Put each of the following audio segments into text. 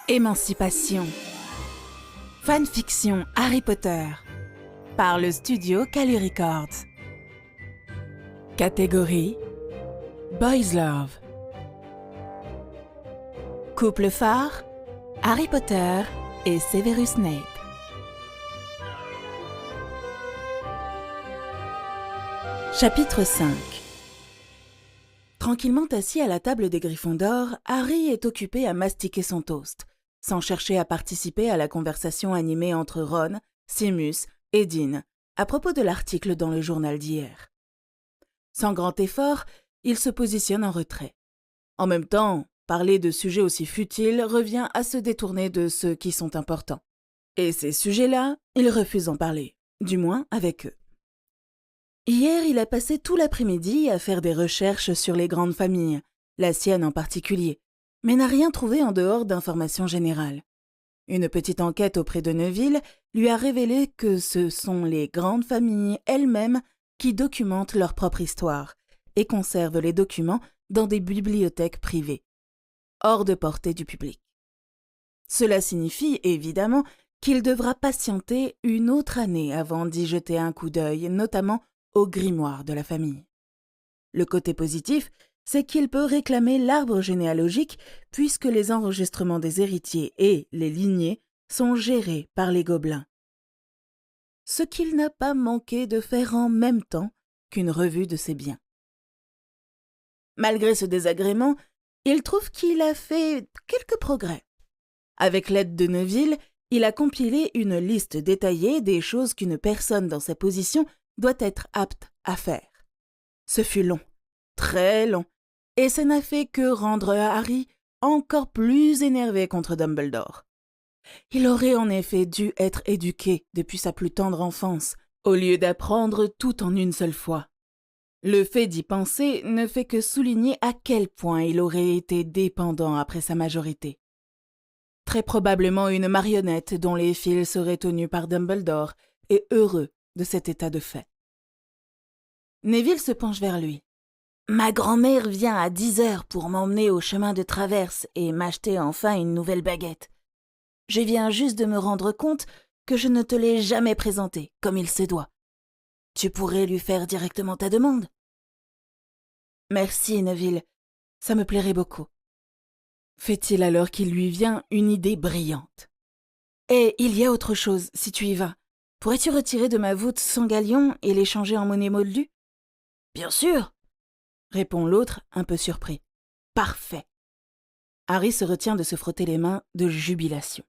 Émancipation. Fanfiction Harry Potter. Par le studio Calu Records. Catégorie Boys Love. Couple phare Harry Potter et Severus Snape. Chapitre 5. Tranquillement assis à la table des Gryffondor, Harry est occupé à mastiquer son toast, sans chercher à participer à la conversation animée entre Ron, Seamus et Dean à propos de l'article dans le journal d'hier. Sans grand effort, il se positionne en retrait. En même temps, parler de sujets aussi futiles revient à se détourner de ceux qui sont importants. Et ces sujets-là, il refuse d'en parler, du moins avec eux. Hier, il a passé tout l'après-midi à faire des recherches sur les grandes familles, la sienne en particulier, mais n'a rien trouvé en dehors d'informations générales. Une petite enquête auprès de Neville lui a révélé que ce sont les grandes familles elles-mêmes qui documentent leur propre histoire et conservent les documents dans des bibliothèques privées, hors de portée du public. Cela signifie évidemment qu'il devra patienter une autre année avant d'y jeter un coup d'œil, notamment au grimoire de la famille. Le côté positif, c'est qu'il peut réclamer l'arbre généalogique puisque les enregistrements des héritiers et les lignées sont gérés par les gobelins. Ce qu'il n'a pas manqué de faire en même temps qu'une revue de ses biens. Malgré ce désagrément, il trouve qu'il a fait quelques progrès. Avec l'aide de Neville, il a compilé une liste détaillée des choses qu'une personne dans sa position doit être apte à faire. Ce fut long, très long, et ça n'a fait que rendre Harry encore plus énervé contre Dumbledore. Il aurait en effet dû être éduqué depuis sa plus tendre enfance, au lieu d'apprendre tout en une seule fois. Le fait d'y penser ne fait que souligner à quel point il aurait été dépendant après sa majorité. Très probablement une marionnette dont les fils seraient tenus par Dumbledore, et heureux de cet état de fait. Neville se penche vers lui. « Ma grand-mère vient à 10h pour m'emmener au chemin de traverse et m'acheter enfin une nouvelle baguette. Je viens juste de me rendre compte que je ne te l'ai jamais présentée, comme il se doit. Tu pourrais lui faire directement ta demande. » « Merci, Neville. Ça me plairait beaucoup. » Fait-il alors qu'il lui vient une idée brillante. « Et il y a autre chose, si tu y vas. Pourrais-tu retirer de ma voûte 100 galions et les changer en monnaie moldue ?»« Bien sûr !» répond l'autre, un peu surpris. « Parfait !» Harry se retient de se frotter les mains de jubilation.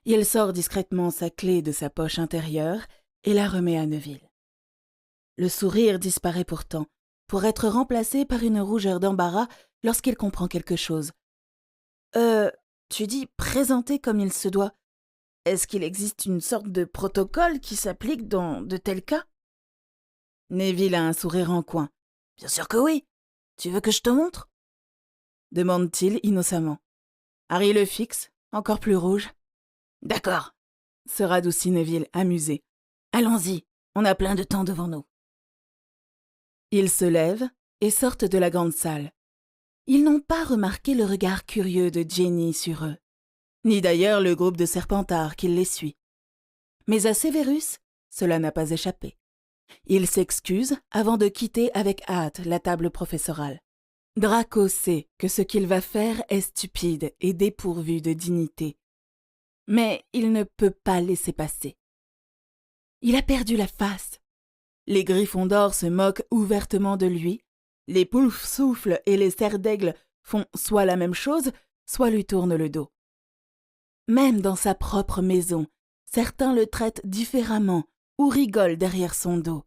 Il sort discrètement sa clé de sa poche intérieure et la remet à Neville. Le sourire disparaît pourtant, pour être remplacé par une rougeur d'embarras lorsqu'il comprend quelque chose. « Tu dis présenter comme il se doit. Est-ce qu'il existe une sorte de protocole qui s'applique dans de tels cas ?» Neville a un sourire en coin. « Bien sûr que oui. Tu veux que je te montre ?» demande-t-il innocemment. Harry le fixe, encore plus rouge. « D'accord, » se radoucit Neville, amusé. « Allons-y, on a plein de temps devant nous. » Ils se lèvent et sortent de la grande salle. Ils n'ont pas remarqué le regard curieux de Ginny sur eux, ni d'ailleurs le groupe de Serpentards qui les suit. Mais à Severus, cela n'a pas échappé. Il s'excuse avant de quitter avec hâte la table professorale. Draco sait que ce qu'il va faire est stupide et dépourvu de dignité. Mais il ne peut pas laisser passer. Il a perdu la face. Les Gryffondor se moquent ouvertement de lui. Les Poufsouffles et les Serres d'Aigle font soit la même chose, soit lui tournent le dos. Même dans sa propre maison, certains le traitent différemment ou rigolent derrière son dos.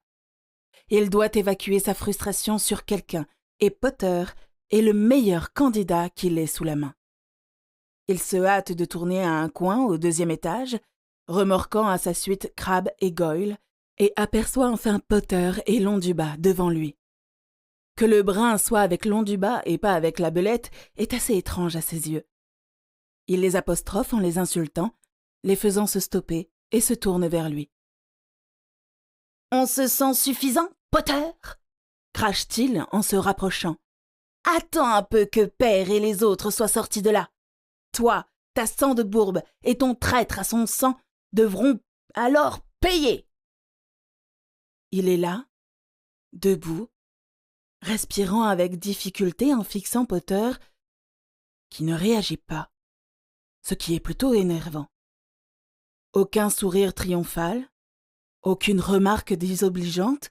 Il doit évacuer sa frustration sur quelqu'un, et Potter est le meilleur candidat qu'il ait sous la main. Il se hâte de tourner à un coin au 2e étage, remorquant à sa suite Crabbe et Goyle, et aperçoit enfin Potter et Londubat devant lui. Que le brun soit avec Londubat et pas avec la belette est assez étrange à ses yeux. Il les apostrophe en les insultant, les faisant se stopper, et se tourne vers lui. « On se sent suffisant, Potter ?» crache-t-il en se rapprochant. « Attends un peu que Père et les autres soient sortis de là. Toi, ta sang de bourbe et ton traître à son sang devront alors payer. » Il est là, debout, respirant avec difficulté en fixant Potter, qui ne réagit pas, ce qui est plutôt énervant. Aucun sourire triomphal, aucune remarque désobligeante,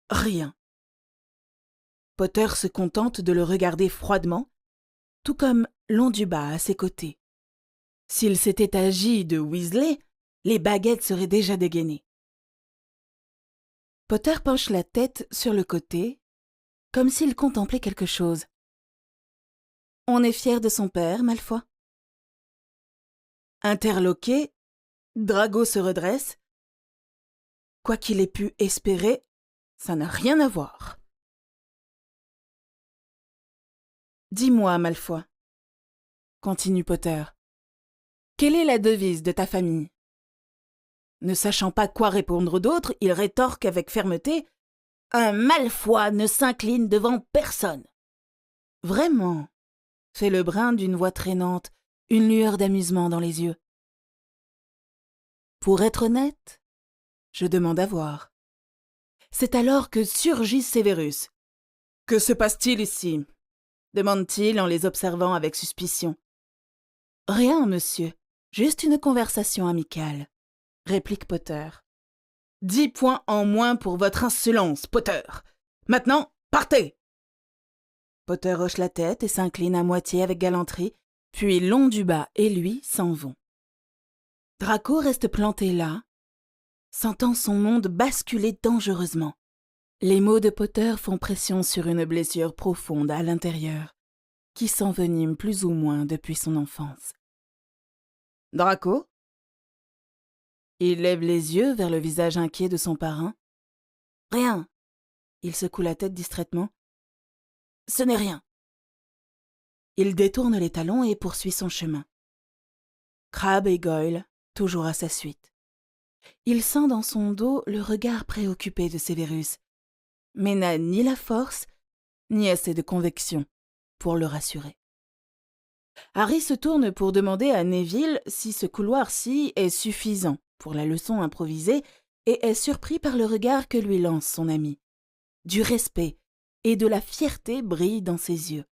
rien. Potter se contente de le regarder froidement, tout comme Londubat à ses côtés. S'il s'était agi de Weasley, les baguettes seraient déjà dégainées. Potter penche la tête sur le côté, comme s'il contemplait quelque chose. « On est fier de son père, Malfoy. » Interloqué, Drago se redresse. Quoi qu'il ait pu espérer, ça n'a rien à voir. « Dis-moi, Malfoy, » continue Potter, « quelle est la devise de ta famille ?» Ne sachant pas quoi répondre d'autre, il rétorque avec fermeté « Un Malfoy ne s'incline devant personne. » « Vraiment ?» fait le brun d'une voix traînante, une lueur d'amusement dans les yeux. « Pour être honnête, je demande à voir. » C'est alors que surgit Severus. « Que se passe-t-il ici ?» demande-t-il en les observant avec suspicion. « Rien, monsieur, juste une conversation amicale. » réplique Potter. « 10 points en moins pour votre insolence, Potter. Maintenant, partez !» Potter hoche la tête et s'incline à moitié avec galanterie, puis Londubat et lui s'en vont. Draco reste planté là, sentant son monde basculer dangereusement. Les mots de Potter font pression sur une blessure profonde à l'intérieur, qui s'envenime plus ou moins depuis son enfance. « Draco ?» Il lève les yeux vers le visage inquiet de son parrain. « Rien. » Il secoue la tête distraitement. « Ce n'est rien. » Il détourne les talons et poursuit son chemin. Crabbe et Goyle, toujours à sa suite. Il sent dans son dos le regard préoccupé de Severus, mais n'a ni la force, ni assez de conviction pour le rassurer. Harry se tourne pour demander à Neville si ce couloir-ci est suffisant pour la leçon improvisée et est surpris par le regard que lui lance son ami. Du respect et de la fierté brillent dans ses yeux,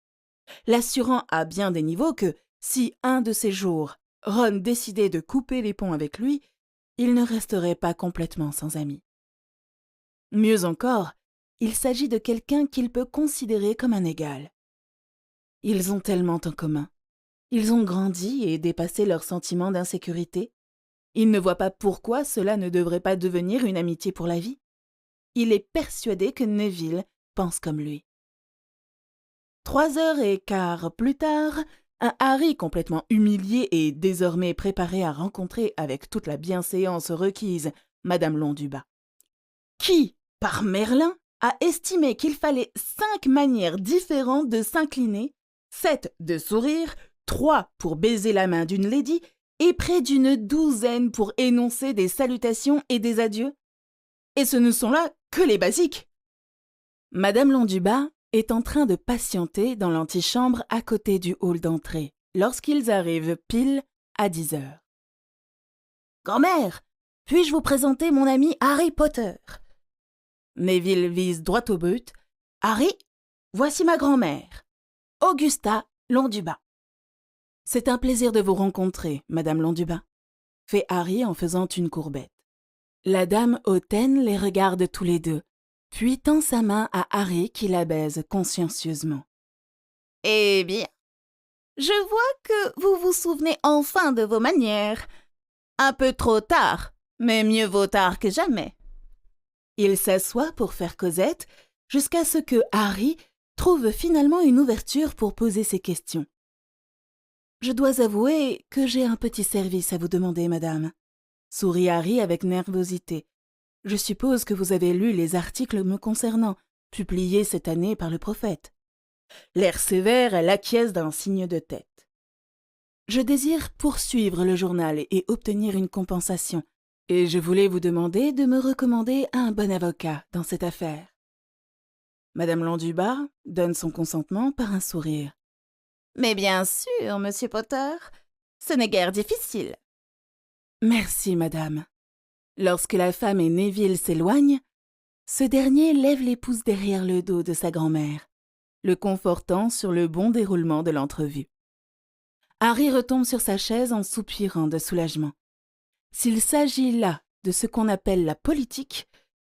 l'assurant à bien des niveaux que, si un de ces jours Ron décidait de couper les ponts avec lui, il ne resterait pas complètement sans amis. Mieux encore, il s'agit de quelqu'un qu'il peut considérer comme un égal. Ils ont tellement en commun. Ils ont grandi et dépassé leurs sentiments d'insécurité. Il ne voit pas pourquoi cela ne devrait pas devenir une amitié pour la vie. Il est persuadé que Neville pense comme lui. 3h15 plus tard, un Harry complètement humilié et désormais préparé à rencontrer avec toute la bienséance requise Madame Londubat. Qui, par Merlin, a estimé qu'il fallait 5 manières différentes de s'incliner, 7 de sourire, 3 pour baiser la main d'une lady et près d'une douzaine pour énoncer des salutations et des adieux. Et ce ne sont là que les basiques. Madame Londubat est en train de patienter dans l'antichambre à côté du hall d'entrée, lorsqu'ils arrivent pile à 10h. « Grand-mère, puis-je vous présenter mon ami Harry Potter ?» Neville vise droit au but. « Harry, voici ma grand-mère, Augusta Londubat. »« C'est un plaisir de vous rencontrer, Madame Londubat, » fait Harry en faisant une courbette. La dame hautaine les regarde tous les deux, puis tend sa main à Harry qui la baise consciencieusement. « Eh bien, je vois que vous vous souvenez enfin de vos manières. Un peu trop tard, mais mieux vaut tard que jamais. » Il s'assoit pour faire causette jusqu'à ce que Harry trouve finalement une ouverture pour poser ses questions. « Je dois avouer que j'ai un petit service à vous demander, madame. » Sourit Harry avec nervosité. « Je suppose que vous avez lu les articles me concernant, publiés cette année par le prophète. » L'air sévère, elle acquiesce d'un signe de tête. « Je désire poursuivre le journal et obtenir une compensation, et je voulais vous demander de me recommander un bon avocat dans cette affaire. » Madame Londubat donne son consentement par un sourire. « Mais bien sûr, monsieur Potter, Ce n'est guère difficile. Merci, madame. Lorsque la femme et Neville s'éloignent, ce dernier lève les pouces derrière le dos de sa grand-mère, le confortant sur le bon déroulement de l'entrevue. Harry retombe sur sa chaise en soupirant de soulagement. S'il s'agit là de ce qu'on appelle la politique,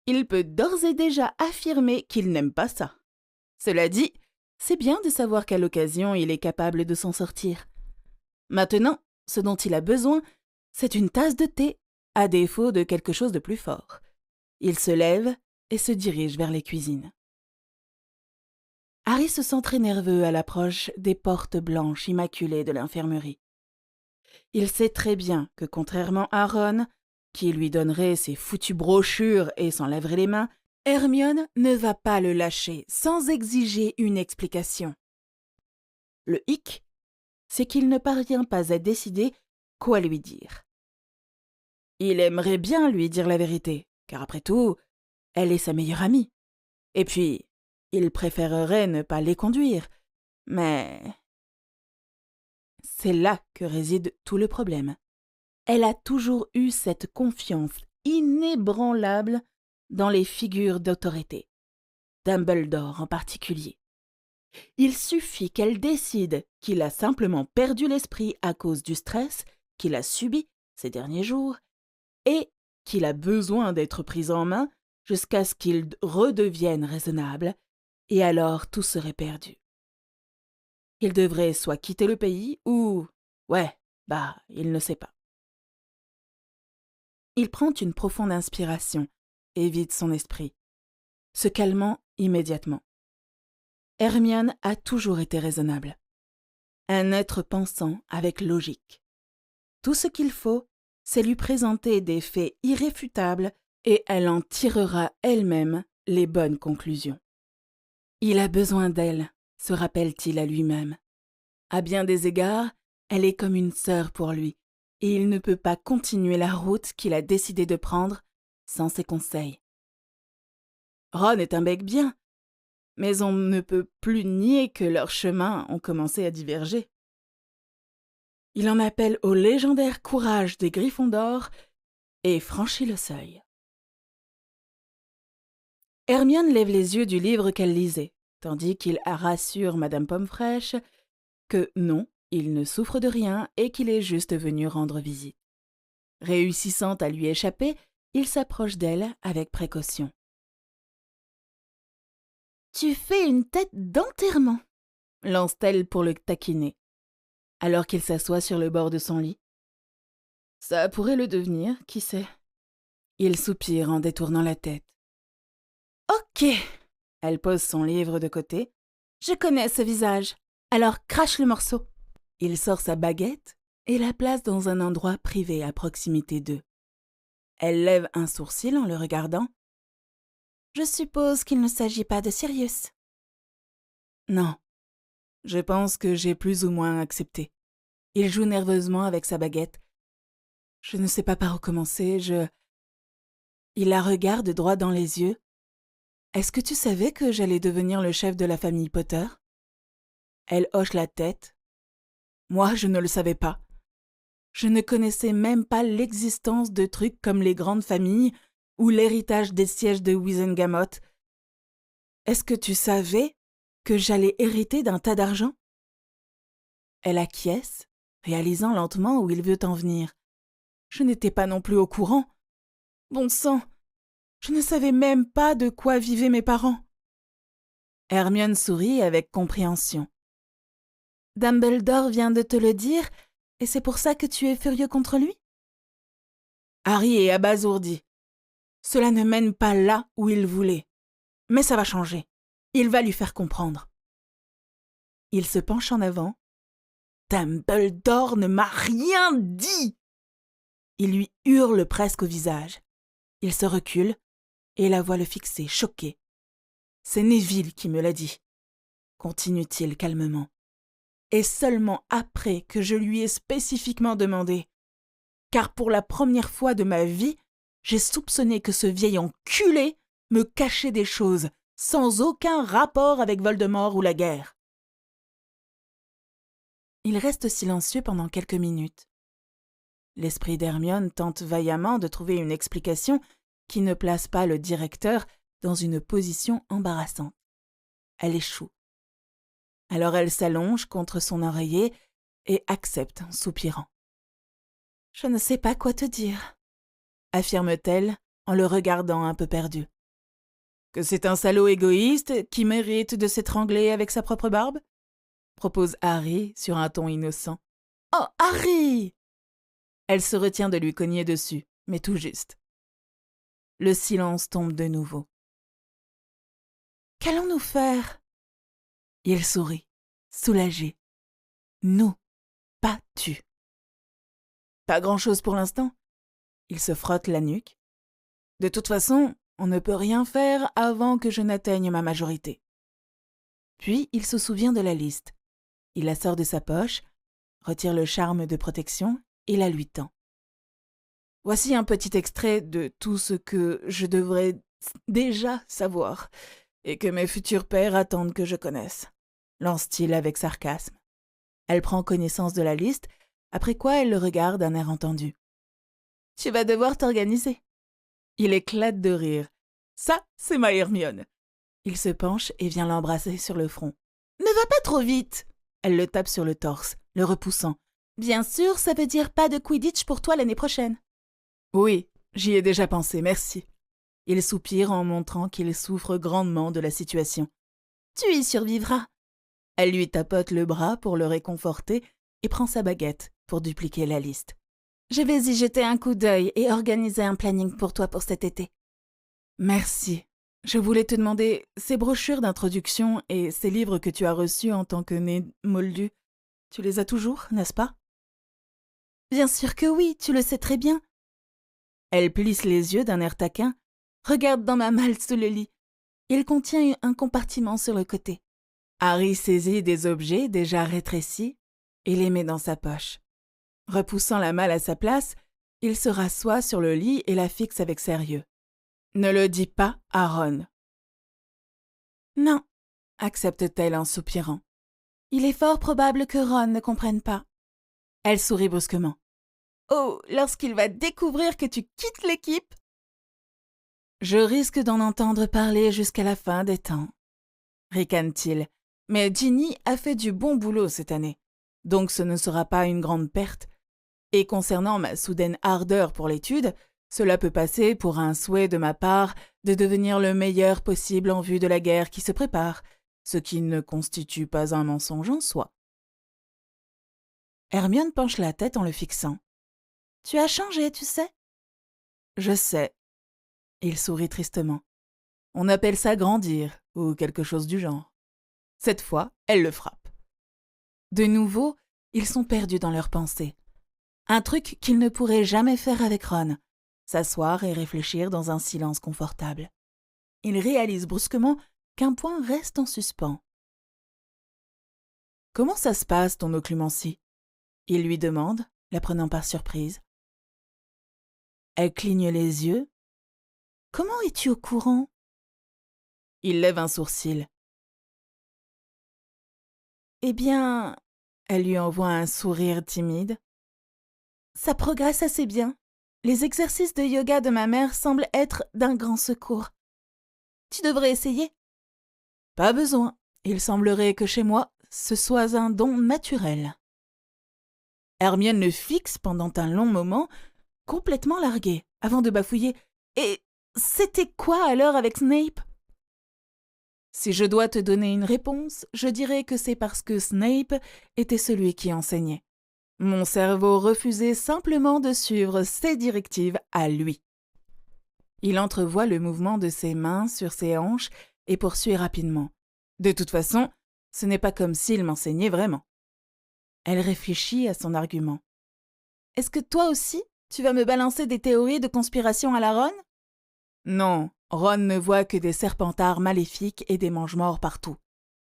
il peut d'ores et déjà affirmer qu'il n'aime pas ça. Cela dit, c'est bien de savoir qu'à l'occasion il est capable de s'en sortir. Maintenant, ce dont il a besoin, c'est une tasse de thé, à défaut de quelque chose de plus fort. Il se lève et se dirige vers les cuisines. Harry se sent très nerveux à l'approche des portes blanches immaculées de l'infirmerie. Il sait très bien que contrairement à Ron, qui lui donnerait ses foutues brochures et s'en laverait les mains, Hermione ne va pas le lâcher sans exiger une explication. Le hic, c'est qu'il ne parvient pas à décider quoi lui dire. Il aimerait bien lui dire la vérité, car après tout, elle est sa meilleure amie. Et puis, il préférerait ne pas les conduire, mais c'est là que réside tout le problème. Elle a toujours eu cette confiance inébranlable dans les figures d'autorité, Dumbledore en particulier. Il suffit qu'elle décide qu'il a simplement perdu l'esprit à cause du stress qu'il a subi ces derniers jours et qu'il a besoin d'être pris en main jusqu'à ce qu'il redevienne raisonnable, et alors tout serait perdu. Il devrait soit quitter le pays ou... il ne sait pas. Il prend une profonde inspiration et vide son esprit, se calmant immédiatement. Hermione a toujours été raisonnable. Un être pensant avec logique. Tout ce qu'il faut, c'est lui présenter des faits irréfutables et elle en tirera elle-même les bonnes conclusions. Il a besoin d'elle, se rappelle-t-il à lui-même. À bien des égards, elle est comme une sœur pour lui, et il ne peut pas continuer la route qu'il a décidé de prendre sans ses conseils. Ron est un bec bien, mais on ne peut plus nier que leurs chemins ont commencé à diverger. Il en appelle au légendaire courage des Gryffondors et franchit le seuil. Hermione lève les yeux du livre qu'elle lisait, tandis qu'il rassure Madame Pomme-Fraîche que non, il ne souffre de rien et qu'il est juste venu rendre visite. Réussissant à lui échapper, il s'approche d'elle avec précaution. « Tu fais une tête d'enterrement !» lance-t-elle pour le taquiner, alors qu'il s'assoit sur le bord de son lit. « Ça pourrait le devenir, qui sait ?» Il soupire en détournant la tête. « Ok !» Elle pose son livre de côté. « Je connais ce visage, alors crache le morceau !» Il sort sa baguette et la place dans un endroit privé à proximité d'eux. Elle lève un sourcil en le regardant. « Je suppose qu'il ne s'agit pas de Sirius. » « Non. Je pense que j'ai plus ou moins accepté. » Il joue nerveusement avec sa baguette. « Je ne sais pas par où commencer, Il la regarde droit dans les yeux. « Est-ce que tu savais que j'allais devenir le chef de la famille Potter ?» Elle hoche la tête. « Moi, je ne le savais pas. Je ne connaissais même pas l'existence de trucs comme les grandes familles ou l'héritage des sièges de Wizengamot. Est-ce que tu savais que j'allais hériter d'un tas d'argent ?» Elle acquiesce, réalisant lentement où il veut en venir. Je n'étais pas non plus au courant. Bon sang, je ne savais même pas de quoi vivaient mes parents. Hermione sourit avec compréhension. Dumbledore vient de te le dire, et c'est pour ça que tu es furieux contre lui ? Harry est abasourdi. Cela ne mène pas là où il voulait. Mais ça va changer. Il va lui faire comprendre. Il se penche en avant. Dumbledore ne m'a rien dit ! Il lui hurle presque au visage. Il se recule et la voit le fixer, choqué. C'est Neville qui me l'a dit, continue-t-il calmement. Et seulement après que je lui ai spécifiquement demandé. Car pour la première fois de ma vie, j'ai soupçonné que ce vieil enculé me cachait des choses sans aucun rapport avec Voldemort ou la guerre. Ils restent silencieux pendant quelques minutes. L'esprit d'Hermione tente vaillamment de trouver une explication qui ne place pas le directeur dans une position embarrassante. Elle échoue. Alors elle s'allonge contre son oreiller et accepte en soupirant. « Je ne sais pas quoi te dire », affirme-t-elle en le regardant un peu perdu. « Que c'est un salaud égoïste qui mérite de s'étrangler avec sa propre barbe ?» propose Harry sur un ton innocent. « Oh, Harry !» Elle se retient de lui cogner dessus, mais tout juste. Le silence tombe de nouveau. « Qu'allons-nous faire ?» Il sourit, soulagé. « Nous, pas tu. » Pas grand-chose pour l'instant. Il se frotte la nuque. « De toute façon, on ne peut rien faire avant que je n'atteigne ma majorité. » Puis il se souvient de la liste. Il la sort de sa poche, retire le charme de protection et la lui tend. « Voici un petit extrait de tout ce que je devrais déjà savoir et que mes futurs pères attendent que je connaisse. » lance-t-il avec sarcasme. Elle prend connaissance de la liste, après quoi elle le regarde d'un air entendu. « Tu vas devoir t'organiser. » Il éclate de rire. « Ça, c'est ma Hermione. » Il se penche et vient l'embrasser sur le front. « Ne va pas trop vite !» Elle le tape sur le torse, le repoussant. « Bien sûr, ça veut dire pas de Quidditch pour toi l'année prochaine. »« Oui, j'y ai déjà pensé, merci. » Il soupire en montrant qu'il souffre grandement de la situation. « Tu y survivras. » Elle lui tapote le bras pour le réconforter et prend sa baguette pour dupliquer la liste. « Je vais y jeter un coup d'œil et organiser un planning pour toi pour cet été. »« Merci. Je voulais te demander, ces brochures d'introduction et ces livres que tu as reçus en tant que né moldu, tu les as toujours, n'est-ce pas ?»« Bien sûr que oui, tu le sais très bien. » Elle plisse les yeux d'un air taquin. « Regarde dans ma malle sous le lit. Il contient un compartiment sur le côté. » Harry saisit des objets déjà rétrécis et les met dans sa poche. Repoussant la malle à sa place, il se rassoit sur le lit et la fixe avec sérieux. « Ne le dis pas à Ron. »« Non, » accepte-t-elle en soupirant. « Il est fort probable que Ron ne comprenne pas. » Elle sourit brusquement. « Oh, lorsqu'il va découvrir que tu quittes l'équipe !»« Je risque d'en entendre parler jusqu'à la fin des temps. » ricane-t-il. « Mais Ginny a fait du bon boulot cette année, donc ce ne sera pas une grande perte. Et concernant ma soudaine ardeur pour l'étude, cela peut passer pour un souhait de ma part de devenir le meilleur possible en vue de la guerre qui se prépare, ce qui ne constitue pas un mensonge en soi. » Hermione penche la tête en le fixant. « Tu as changé, tu sais ?»« Je sais. » Il sourit tristement. « On appelle ça grandir, ou quelque chose du genre. » Cette fois, elle le frappe. De nouveau, ils sont perdus dans leurs pensées. Un truc qu'ils ne pourraient jamais faire avec Ron, s'asseoir et réfléchir dans un silence confortable. Ils réalisent brusquement qu'un point reste en suspens. « Comment ça se passe, ton occlumencie ?» Il lui demande, la prenant par surprise. Elle cligne les yeux. « Comment es-tu au courant ?» Il lève un sourcil. « Eh bien, » elle lui envoie un sourire timide. « Ça progresse assez bien. Les exercices de yoga de ma mère semblent être d'un grand secours. Tu devrais essayer. »« Pas besoin. Il semblerait que chez moi, ce soit un don naturel. » Hermione le fixe pendant un long moment, complètement larguée, avant de bafouiller. « Et c'était quoi alors avec Snape ?» Si je dois te donner une réponse, je dirais que c'est parce que Snape était celui qui enseignait. Mon cerveau refusait simplement de suivre ses directives à lui. Il entrevoit le mouvement de ses mains sur ses hanches et poursuit rapidement. De toute façon, ce n'est pas comme s'il m'enseignait vraiment. Elle réfléchit à son argument. « Est-ce que toi aussi, tu vas me balancer des théories de conspiration à la Ron ?»« Non, Ron ne voit que des serpentards maléfiques et des mange-morts partout.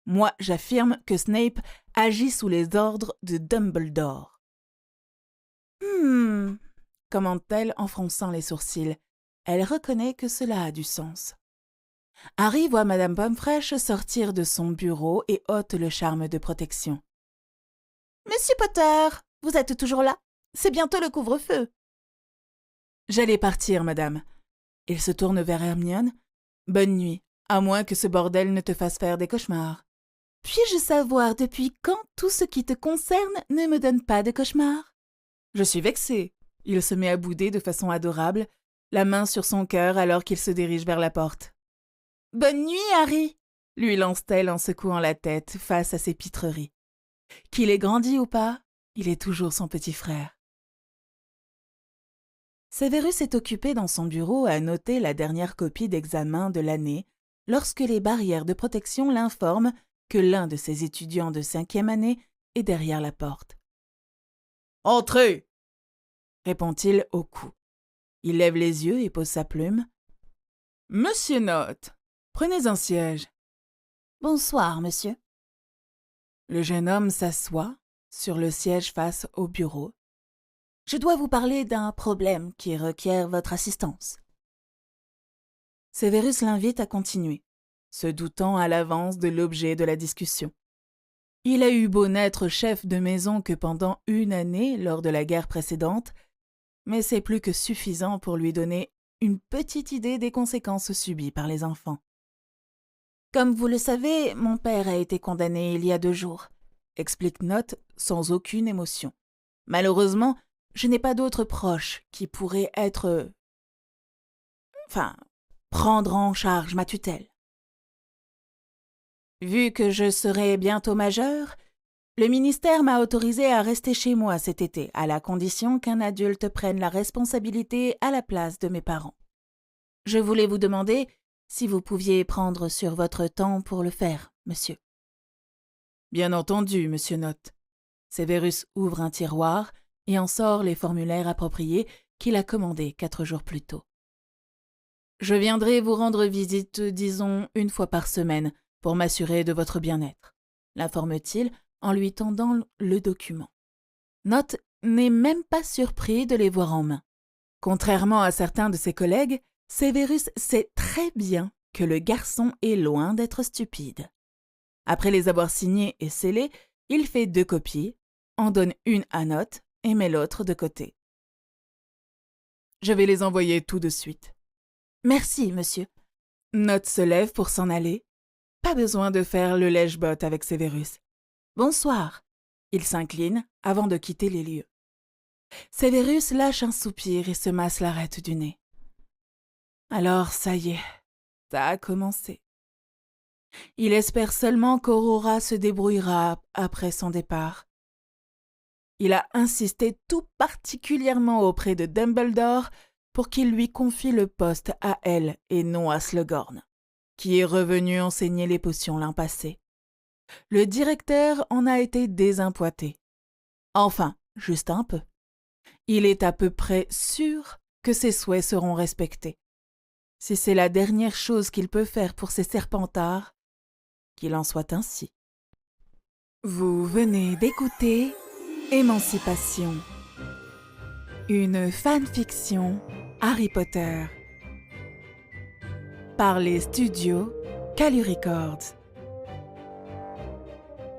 Moi, j'affirme que Snape agit sous les ordres de Dumbledore. » commente-t-elle en fronçant les sourcils. Elle reconnaît que cela a du sens. Harry voit Madame Pomfrèche sortir de son bureau et ôte le charme de protection. Monsieur Potter, vous êtes toujours là? C'est bientôt le couvre-feu. J'allais partir, madame. Il se tourne vers Hermione. Bonne nuit, à moins que ce bordel ne te fasse faire des cauchemars. Puis-je savoir depuis quand tout ce qui te concerne ne me donne pas de cauchemars? Je suis vexée. Il se met à bouder de façon adorable, la main sur son cœur alors qu'il se dirige vers la porte. Bonne nuit, Harry, lui lance-t-elle en secouant la tête face à ses pitreries. Qu'il ait grandi ou pas, il est toujours son petit frère. Severus est occupé dans son bureau à noter la dernière copie d'examen de l'année lorsque les barrières de protection l'informent que l'un de ses étudiants de 5e année est derrière la porte. « Entrez !» répond-il au cou. Il lève les yeux et pose sa plume. « Monsieur Note, prenez un siège. »« Bonsoir, monsieur. » Le jeune homme s'assoit sur le siège face au bureau. « Je dois vous parler d'un problème qui requiert votre assistance. » Severus l'invite à continuer, se doutant à l'avance de l'objet de la discussion. Il a eu beau n'être chef de maison que pendant 1 année lors de la guerre précédente, mais c'est plus que suffisant pour lui donner une petite idée des conséquences subies par les enfants. « Comme vous le savez, mon père a été condamné il y a 2 jours, » explique Note sans aucune émotion. « Malheureusement, je n'ai pas d'autres proches qui pourraient prendre en charge ma tutelle. Vu que je serai bientôt majeur, le ministère m'a autorisé à rester chez moi cet été, à la condition qu'un adulte prenne la responsabilité à la place de mes parents. Je voulais vous demander si vous pouviez prendre sur votre temps pour le faire, monsieur. » Bien entendu, monsieur Note. Severus ouvre un tiroir et en sort les formulaires appropriés qu'il a commandés 4 jours plus tôt. Je viendrai vous rendre visite, disons, 1 fois par semaine, pour m'assurer de votre bien-être, l'informe-t-il en lui tendant le document. Note n'est même pas surpris de les voir en main. Contrairement à certains de ses collègues, Severus sait très bien que le garçon est loin d'être stupide. Après les avoir signés et scellés, il fait 2 copies, en donne une à Note et met l'autre de côté. Je vais les envoyer tout de suite. Merci, monsieur. Note se lève pour s'en aller. Pas besoin de faire le lèche-botte avec Severus. Bonsoir. Il s'incline avant de quitter les lieux. Severus lâche un soupir et se masse l'arête du nez. Alors, ça y est, ça a commencé. Il espère seulement qu'Aurora se débrouillera après son départ. Il a insisté tout particulièrement auprès de Dumbledore pour qu'il lui confie le poste à elle et non à Slughorn, qui est revenu enseigner les potions l'an passé. Le directeur en a été désappointé. Enfin, juste un peu. Il est à peu près sûr que ses souhaits seront respectés. Si c'est la dernière chose qu'il peut faire pour ces Serpentards, qu'il en soit ainsi. Vous venez d'écouter Émancipation, une fanfiction Harry Potter, par les studios Calu Records.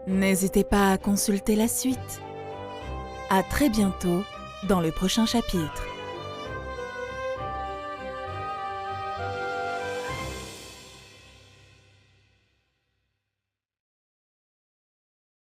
N'hésitez pas à consulter la suite. À très bientôt dans le prochain chapitre.